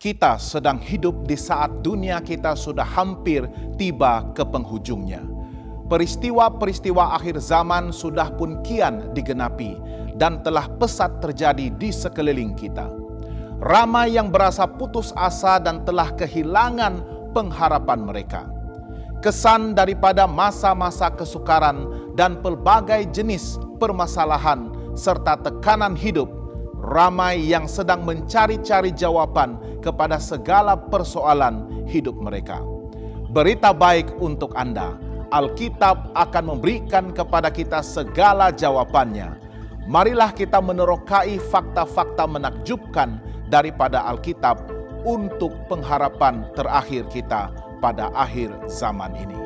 Kita sedang hidup di saat dunia kita sudah hampir tiba ke penghujungnya. Peristiwa-peristiwa akhir zaman sudah pun kian digenapi dan telah pesat terjadi di sekeliling kita. Ramai yang berasa putus asa dan telah kehilangan pengharapan mereka. Kesan daripada masa-masa kesukaran dan pelbagai jenis permasalahan serta tekanan hidup, ramai yang sedang mencari-cari jawaban kepada segala persoalan hidup mereka. Berita baik untuk Anda, Alkitab akan memberikan kepada kita segala jawabannya. Marilah kita menerokai fakta-fakta menakjubkan daripada Alkitab untuk pengharapan terakhir kita pada akhir zaman ini.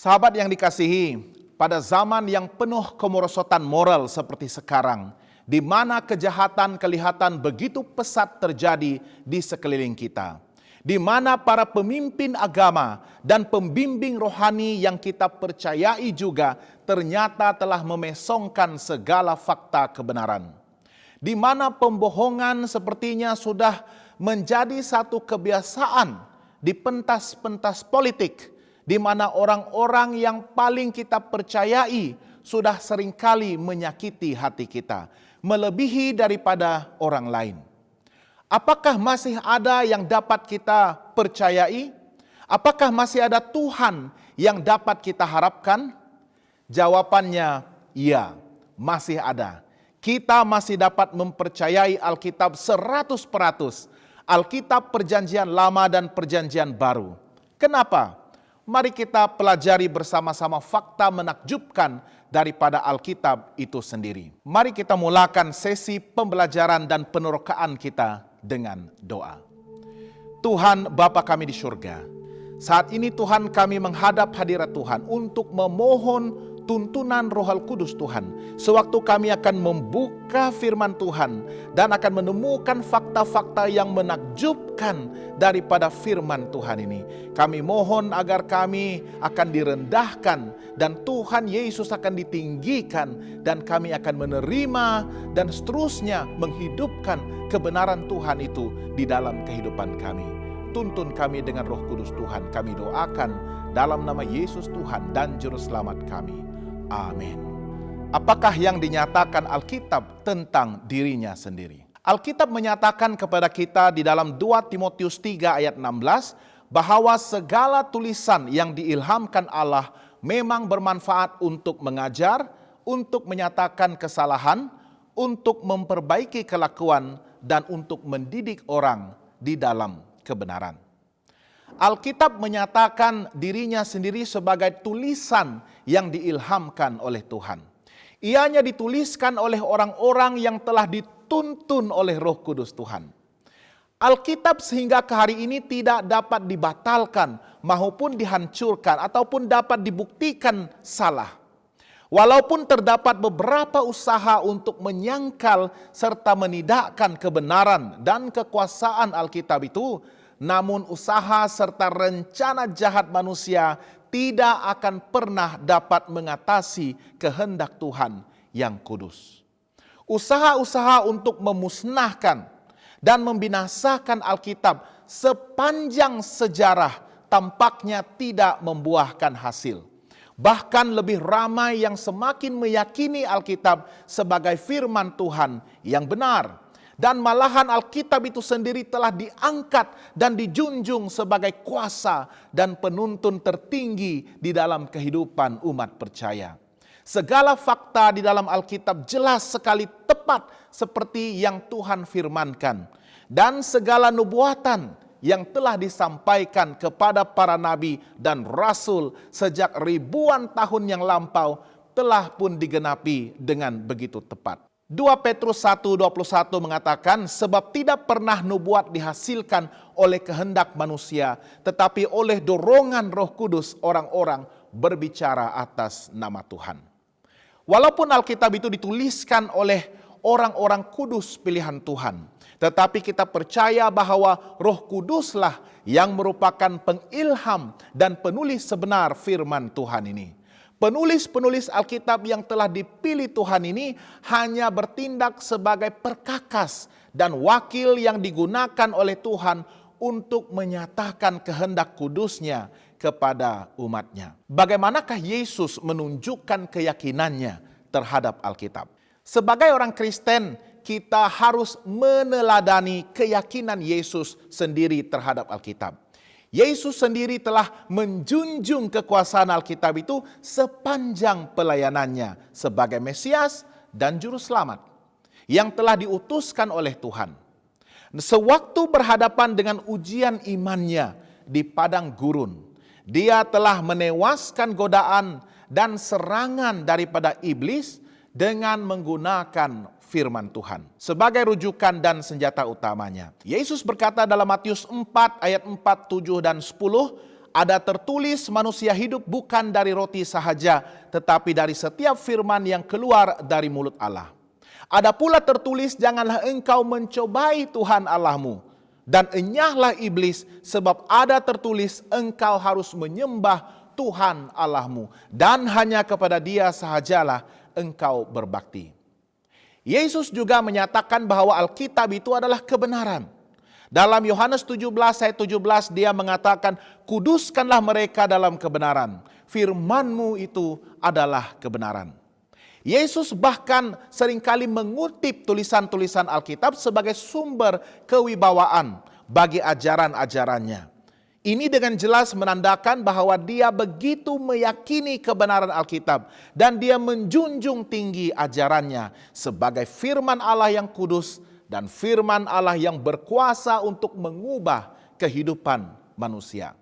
Sahabat yang dikasihi, pada zaman yang penuh kemerosotan moral seperti sekarang, di mana kejahatan kelihatan begitu pesat terjadi di sekeliling kita, di mana para pemimpin agama dan pembimbing rohani yang kita percayai juga ternyata telah memesongkan segala fakta kebenaran, di mana pembohongan sepertinya sudah menjadi satu kebiasaan di pentas-pentas politik, di mana orang-orang yang paling kita percayai sudah seringkali menyakiti hati kita, melebihi daripada orang lain. Apakah masih ada yang dapat kita percayai? Apakah masih ada Tuhan yang dapat kita harapkan? Jawabannya, iya, masih ada. Kita masih dapat mempercayai Alkitab 100%, Alkitab Perjanjian Lama dan Perjanjian Baru. Kenapa? Mari kita pelajari bersama-sama fakta menakjubkan daripada Alkitab itu sendiri. Mari kita mulakan sesi pembelajaran dan penerokaan kita dengan doa. Tuhan Bapa kami di surga, saat ini Tuhan kami menghadap hadirat Tuhan untuk memohon tuntunan Roh Kudus Tuhan. Sewaktu kami akan membuka firman Tuhan dan akan menemukan fakta-fakta yang menakjubkan daripada firman Tuhan ini. Kami mohon agar kami akan direndahkan dan Tuhan Yesus akan ditinggikan dan kami akan menerima dan seterusnya menghidupkan kebenaran Tuhan itu di dalam kehidupan kami. Tuntun kami dengan Roh Kudus Tuhan, kami doakan dalam nama Yesus Tuhan dan Juru Selamat kami. Amin. Apakah yang dinyatakan Alkitab tentang dirinya sendiri? Alkitab menyatakan kepada kita di dalam 2 Timotius 3 ayat 16 bahwa segala tulisan yang diilhamkan Allah memang bermanfaat untuk mengajar, untuk menyatakan kesalahan, untuk memperbaiki kelakuan, dan untuk mendidik orang di dalam kebenaran. Alkitab menyatakan dirinya sendiri sebagai tulisan yang diilhamkan oleh Tuhan. Ianya dituliskan oleh orang-orang yang telah dituntun oleh Roh Kudus Tuhan. Alkitab sehingga ke hari ini tidak dapat dibatalkan maupun dihancurkan ataupun dapat dibuktikan salah. Walaupun terdapat beberapa usaha untuk menyangkal serta menidakkan kebenaran dan kekuasaan Alkitab itu, namun usaha serta rencana jahat manusia tidak akan pernah dapat mengatasi kehendak Tuhan yang kudus. Usaha-usaha untuk memusnahkan dan membinasakan Alkitab sepanjang sejarah tampaknya tidak membuahkan hasil. Bahkan lebih ramai yang semakin meyakini Alkitab sebagai firman Tuhan yang benar. Dan malahan Alkitab itu sendiri telah diangkat dan dijunjung sebagai kuasa dan penuntun tertinggi di dalam kehidupan umat percaya. Segala fakta di dalam Alkitab jelas sekali tepat seperti yang Tuhan firmankan. Dan segala nubuatan yang telah disampaikan kepada para nabi dan rasul sejak ribuan tahun yang lampau telah pun digenapi dengan begitu tepat. 2 Petrus 1:21 mengatakan, sebab tidak pernah nubuat dihasilkan oleh kehendak manusia, tetapi oleh dorongan Roh Kudus orang-orang berbicara atas nama Tuhan. Walaupun Alkitab itu dituliskan oleh orang-orang kudus pilihan Tuhan. Tetapi kita percaya bahwa Roh Kuduslah yang merupakan pengilham dan penulis sebenar firman Tuhan ini. Penulis-penulis Alkitab yang telah dipilih Tuhan ini hanya bertindak sebagai perkakas dan wakil yang digunakan oleh Tuhan untuk menyatakan kehendak kudusnya kepada umatnya. Bagaimanakah Yesus menunjukkan keyakinannya terhadap Alkitab? Sebagai orang Kristen, kita harus meneladani keyakinan Yesus sendiri terhadap Alkitab. Yesus sendiri telah menjunjung kekuasaan Alkitab itu sepanjang pelayanannya sebagai Mesias dan Juru Selamat yang telah diutuskan oleh Tuhan. Sewaktu berhadapan dengan ujian imannya di padang gurun, dia telah menewaskan godaan dan serangan daripada iblis dengan menggunakan firman Tuhan sebagai rujukan dan senjata utamanya. Yesus berkata dalam Matius 4 ayat 4, 7 dan 10, ada tertulis manusia hidup bukan dari roti sahaja, tetapi dari setiap firman yang keluar dari mulut Allah. Ada pula tertulis, janganlah engkau mencobai Tuhan Allahmu, dan enyahlah iblis, sebab ada tertulis engkau harus menyembah Tuhan Allahmu, dan hanya kepada Dia sahajalah engkau berbakti. Yesus juga menyatakan bahwa Alkitab itu adalah kebenaran. Dalam Yohanes 17 ayat 17 dia mengatakan, kuduskanlah mereka dalam kebenaran. Firman-Mu itu adalah kebenaran. Yesus bahkan seringkali mengutip tulisan-tulisan Alkitab sebagai sumber kewibawaan bagi ajaran-ajarannya. Ini dengan jelas menandakan bahwa dia begitu meyakini kebenaran Alkitab dan dia menjunjung tinggi ajarannya sebagai firman Allah yang kudus dan firman Allah yang berkuasa untuk mengubah kehidupan manusia.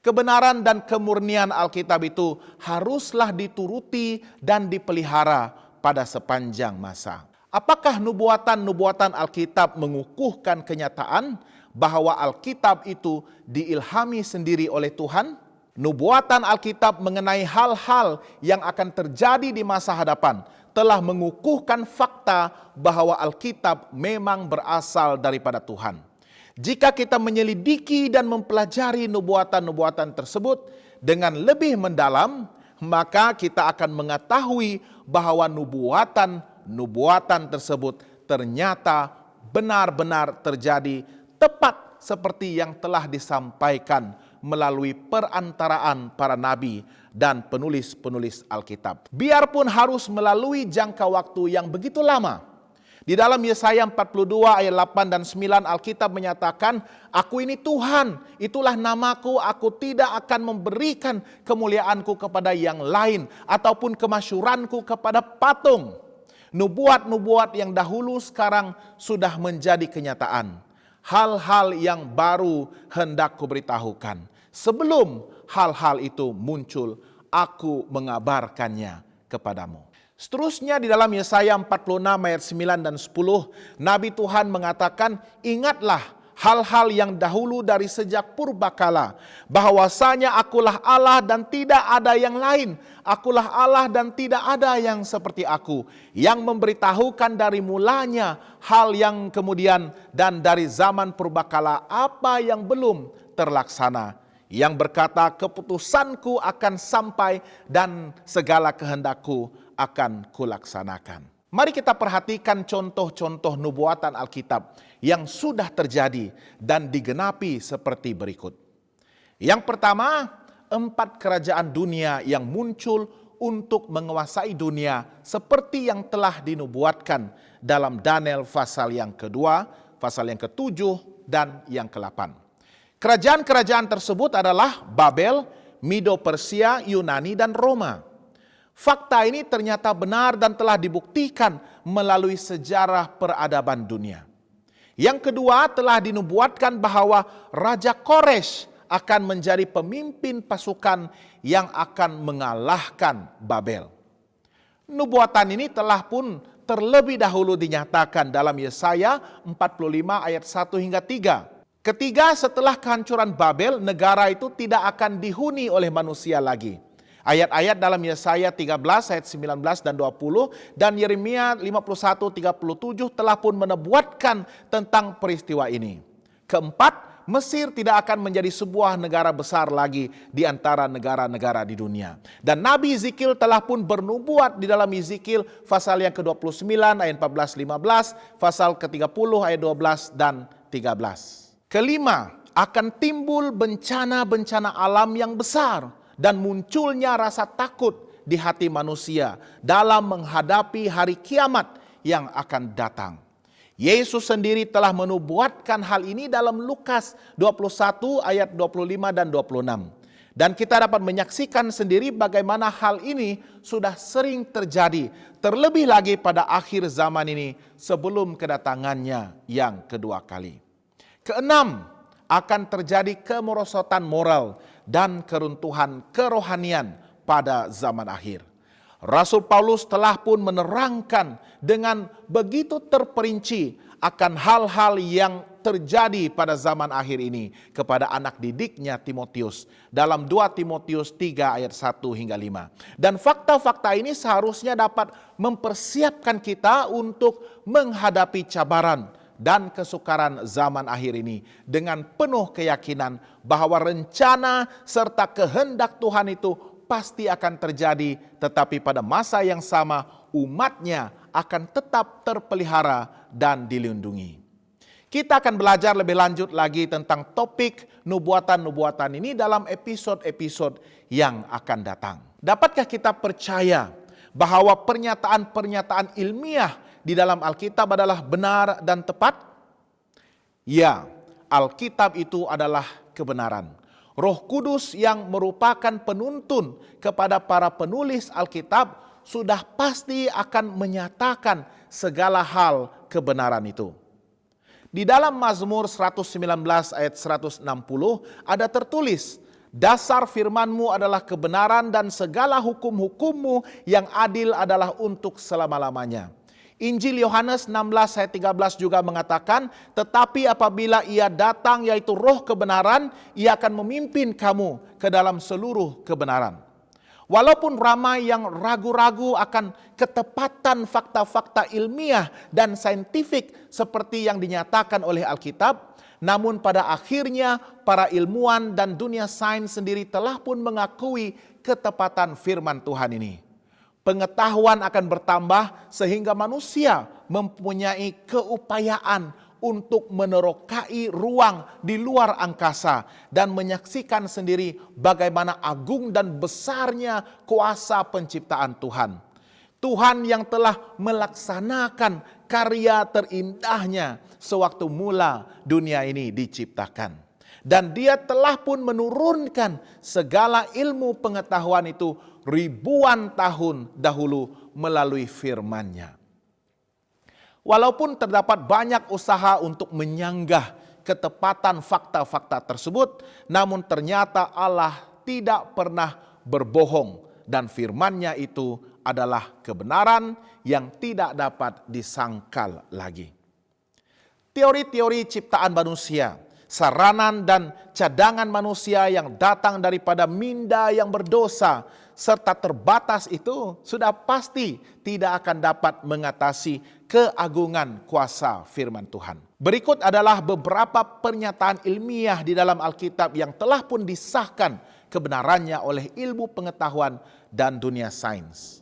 Kebenaran dan kemurnian Alkitab itu haruslah dituruti dan dipelihara pada sepanjang masa. Apakah nubuatan-nubuatan Alkitab mengukuhkan kenyataan bahwa Alkitab itu diilhami sendiri oleh Tuhan? Nubuatan Alkitab mengenai hal-hal yang akan terjadi di masa hadapan telah mengukuhkan fakta bahwa Alkitab memang berasal daripada Tuhan. Jika kita menyelidiki dan mempelajari nubuatan-nubuatan tersebut dengan lebih mendalam, maka kita akan mengetahui bahwa nubuatan tersebut ternyata benar-benar terjadi tepat seperti yang telah disampaikan melalui perantaraan para nabi dan penulis-penulis Alkitab. Biarpun harus melalui jangka waktu yang begitu lama. Di dalam Yesaya 42 ayat 8 dan 9 Alkitab menyatakan, aku ini Tuhan, itulah namaku, aku tidak akan memberikan kemuliaanku kepada yang lain ataupun kemasyuranku kepada patung. Nubuat-nubuat yang dahulu sekarang sudah menjadi kenyataan. Hal-hal yang baru hendak kuberitahukan. Sebelum hal-hal itu muncul, aku mengabarkannya kepadamu. Seterusnya di dalam Yesaya 46 ayat 9 dan 10, Nabi Tuhan mengatakan, ingatlah hal-hal yang dahulu dari sejak purbakala, bahwasanya akulah Allah dan tidak ada yang lain. Akulah Allah dan tidak ada yang seperti aku, yang memberitahukan dari mulanya hal yang kemudian dan dari zaman purbakala apa yang belum terlaksana, yang berkata keputusanku akan sampai dan segala kehendakku akan kulaksanakan. Mari kita perhatikan contoh-contoh nubuatan Alkitab yang sudah terjadi dan digenapi seperti berikut. Yang pertama, 4 kerajaan dunia yang muncul untuk menguasai dunia seperti yang telah dinubuatkan dalam Daniel pasal yang kedua, pasal yang ke-7 dan yang ke-8. Kerajaan-kerajaan tersebut adalah Babel, Medo Persia, Yunani dan Roma. Fakta ini ternyata benar dan telah dibuktikan melalui sejarah peradaban dunia. Yang kedua, telah dinubuatkan bahwa Raja Kores akan menjadi pemimpin pasukan yang akan mengalahkan Babel. Nubuatan ini telah pun terlebih dahulu dinyatakan dalam Yesaya 45 ayat 1 hingga 3. Ketiga, setelah kehancuran Babel, negara itu tidak akan dihuni oleh manusia lagi. Ayat-ayat dalam Yesaya 13 ayat 19 dan 20 dan Yeremia 51:37 telah pun menubuatkan tentang peristiwa ini. Keempat, Mesir tidak akan menjadi sebuah negara besar lagi di antara negara-negara di dunia. Dan Nabi Ezekiel telah pun bernubuat di dalam Ezekiel pasal yang ke-29 ayat 14-15, pasal ke-30 ayat 12 dan 13. Kelima, akan timbul bencana-bencana alam yang besar dan munculnya rasa takut di hati manusia dalam menghadapi hari kiamat yang akan datang. Yesus sendiri telah menubuatkan hal ini dalam Lukas 21 ayat 25 dan 26. Dan kita dapat menyaksikan sendiri bagaimana hal ini sudah sering terjadi, terlebih lagi pada akhir zaman ini sebelum kedatangannya yang kedua kali. Keenam, akan terjadi kemerosotan moral dan keruntuhan kerohanian pada zaman akhir. Rasul Paulus telah pun menerangkan dengan begitu terperinci akan hal-hal yang terjadi pada zaman akhir ini kepada anak didiknya Timotius dalam 2 Timotius 3 ayat 1 hingga 5. Dan fakta-fakta ini seharusnya dapat mempersiapkan kita untuk menghadapi cabaran dan kesukaran zaman akhir ini dengan penuh keyakinan bahwa rencana serta kehendak Tuhan itu pasti akan terjadi, tetapi pada masa yang sama umatnya akan tetap terpelihara dan dilindungi. Kita akan belajar lebih lanjut lagi tentang topik nubuatan-nubuatan ini dalam episode-episode yang akan datang. Dapatkah kita percaya bahwa pernyataan-pernyataan ilmiah di dalam Alkitab adalah benar dan tepat? Ya, Alkitab itu adalah kebenaran. Roh Kudus yang merupakan penuntun kepada para penulis Alkitab sudah pasti akan menyatakan segala hal kebenaran itu. Di dalam Mazmur 119 ayat 160 ada tertulis, dasar firman-Mu adalah kebenaran dan segala hukum-hukum-Mu yang adil adalah untuk selama-lamanya. Injil Yohanes 16 ayat 13 juga mengatakan, tetapi apabila ia datang yaitu roh kebenaran, ia akan memimpin kamu ke dalam seluruh kebenaran. Walaupun ramai yang ragu-ragu akan ketepatan fakta-fakta ilmiah dan saintifik seperti yang dinyatakan oleh Alkitab, namun pada akhirnya para ilmuwan dan dunia sains sendiri telah pun mengakui ketepatan firman Tuhan ini. Pengetahuan akan bertambah sehingga manusia mempunyai keupayaan untuk menerokai ruang di luar angkasa dan menyaksikan sendiri bagaimana agung dan besarnya kuasa penciptaan Tuhan. Tuhan yang telah melaksanakan karya terindahnya sewaktu mula dunia ini diciptakan. Dan dia telah pun menurunkan segala ilmu pengetahuan itu ribuan tahun dahulu melalui firman-Nya. Walaupun terdapat banyak usaha untuk menyanggah ketepatan fakta-fakta tersebut, namun ternyata Allah tidak pernah berbohong dan firman-Nya itu adalah kebenaran yang tidak dapat disangkal lagi. Teori-teori ciptaan manusia, saranan dan cadangan manusia yang datang daripada minda yang berdosa serta terbatas itu sudah pasti tidak akan dapat mengatasi keagungan kuasa firman Tuhan. Berikut adalah beberapa pernyataan ilmiah di dalam Alkitab yang telah pun disahkan kebenarannya oleh ilmu pengetahuan dan dunia sains.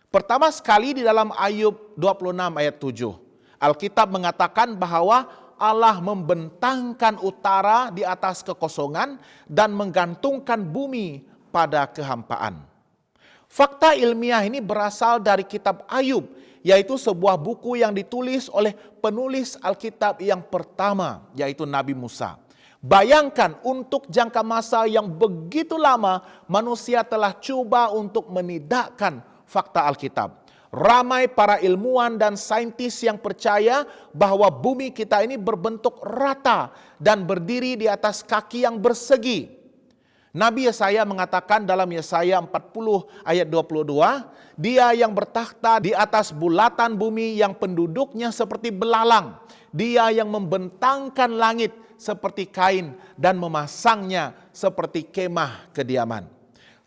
Pertama sekali di dalam Ayub 26 ayat 7, Alkitab mengatakan bahwa Allah membentangkan utara di atas kekosongan dan menggantungkan bumi pada kehampaan. Fakta ilmiah ini berasal dari kitab Ayub, yaitu sebuah buku yang ditulis oleh penulis Alkitab yang pertama, yaitu Nabi Musa. Bayangkan untuk jangka masa yang begitu lama manusia telah coba untuk menidakkan fakta Alkitab. Ramai para ilmuwan dan saintis yang percaya bahwa bumi kita ini berbentuk rata dan berdiri di atas kaki yang bersegi. Nabi Yesaya mengatakan dalam Yesaya 40 ayat 22, dia yang bertakhta di atas bulatan bumi yang penduduknya seperti belalang. Dia yang membentangkan langit seperti kain dan memasangnya seperti kemah kediaman.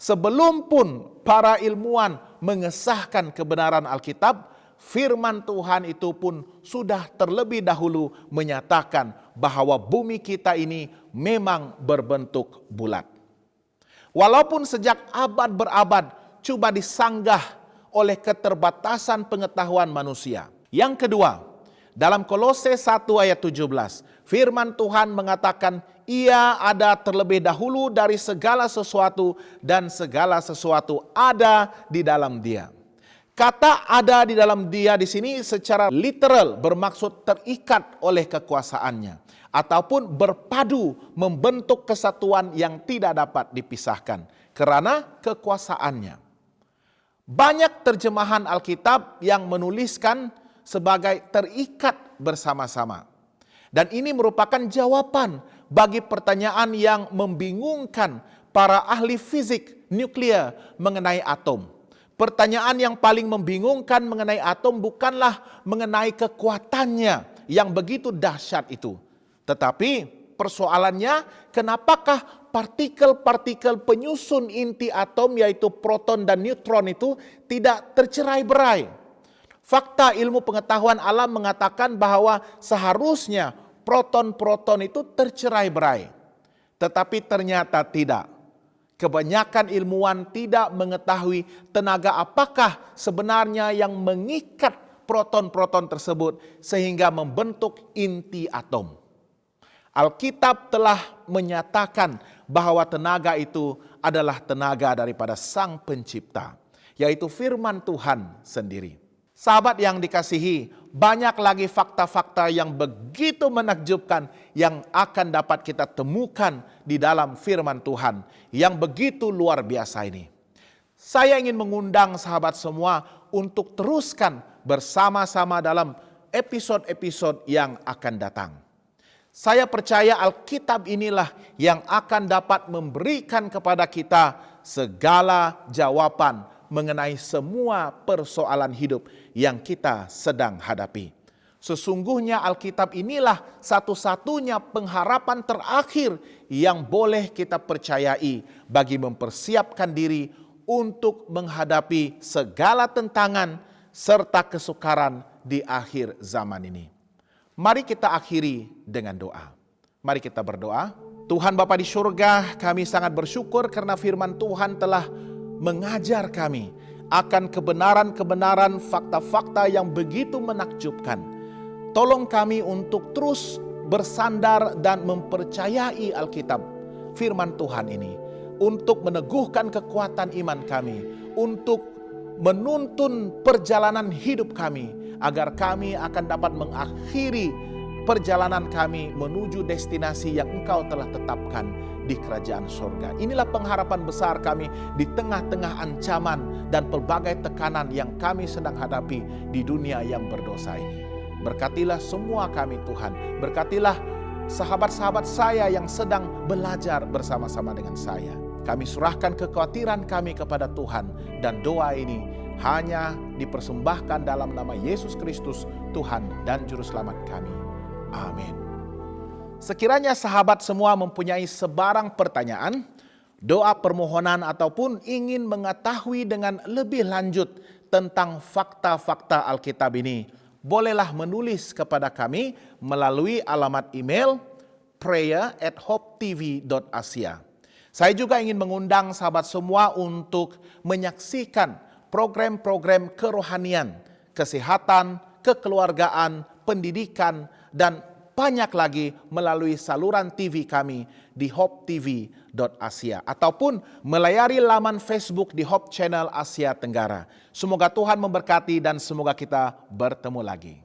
Sebelum pun para ilmuwan mengesahkan kebenaran Alkitab, firman Tuhan itu pun sudah terlebih dahulu menyatakan bahwa bumi kita ini memang berbentuk bulat. Walaupun sejak abad berabad coba disanggah oleh keterbatasan pengetahuan manusia. Yang kedua, dalam Kolose 1 ayat 17, firman Tuhan mengatakan ia ada terlebih dahulu dari segala sesuatu dan segala sesuatu ada di dalam Dia. Kata ada di dalam Dia di sini secara literal bermaksud terikat oleh kekuasaannya ataupun berpadu membentuk kesatuan yang tidak dapat dipisahkan karena kekuasaannya. Banyak terjemahan Alkitab yang menuliskan sebagai terikat bersama-sama. Dan ini merupakan jawaban bagi pertanyaan yang membingungkan para ahli fisik nuklir mengenai atom. Pertanyaan yang paling membingungkan mengenai atom bukanlah mengenai kekuatannya yang begitu dahsyat itu. Tetapi persoalannya, kenapakah partikel-partikel penyusun inti atom yaitu proton dan neutron itu tidak tercerai-berai? Fakta ilmu pengetahuan alam mengatakan bahwa seharusnya proton-proton itu tercerai-berai. Tetapi ternyata tidak. Kebanyakan ilmuwan tidak mengetahui tenaga apakah sebenarnya yang mengikat proton-proton tersebut sehingga membentuk inti atom. Alkitab telah menyatakan bahwa tenaga itu adalah tenaga daripada Sang Pencipta, yaitu firman Tuhan sendiri. Sahabat yang dikasihi, banyak lagi fakta-fakta yang begitu menakjubkan yang akan dapat kita temukan di dalam firman Tuhan yang begitu luar biasa ini. Saya ingin mengundang sahabat semua untuk teruskan bersama-sama dalam episode-episode yang akan datang. Saya percaya Alkitab inilah yang akan dapat memberikan kepada kita segala jawaban mengenai semua persoalan hidup yang kita sedang hadapi. Sesungguhnya Alkitab inilah satu-satunya pengharapan terakhir yang boleh kita percayai bagi mempersiapkan diri untuk menghadapi segala tentangan serta kesukaran di akhir zaman ini. Mari kita akhiri dengan doa. Mari kita berdoa. Tuhan Bapa di surga, kami sangat bersyukur karena firman Tuhan telah mengajar kami akan kebenaran-kebenaran fakta-fakta yang begitu menakjubkan. Tolong kami untuk terus bersandar dan mempercayai Alkitab, firman Tuhan ini, untuk meneguhkan kekuatan iman kami, untuk menuntun perjalanan hidup kami, agar kami akan dapat mengakhiri perjalanan kami menuju destinasi yang Engkau telah tetapkan di kerajaan surga. Inilah pengharapan besar kami di tengah-tengah ancaman dan pelbagai tekanan yang kami sedang hadapi di dunia yang berdosa ini. Berkatilah semua kami Tuhan, berkatilah sahabat-sahabat saya yang sedang belajar bersama-sama dengan saya. Kami serahkan kekhawatiran kami kepada Tuhan dan doa ini hanya dipersembahkan dalam nama Yesus Kristus, Tuhan dan Juru Selamat kami. Amin. Sekiranya sahabat semua mempunyai sebarang pertanyaan, doa permohonan ataupun ingin mengetahui dengan lebih lanjut tentang fakta-fakta Alkitab ini, bolehlah menulis kepada kami melalui alamat email prayer@hopetv.asia. Saya juga ingin mengundang sahabat semua untuk menyaksikan program-program kerohanian, kesehatan, kekeluargaan, pendidikan, dan banyak lagi melalui saluran TV kami di hopetv.asia ataupun melayari laman Facebook di Hope Channel Asia Tenggara. Semoga Tuhan memberkati dan semoga kita bertemu lagi.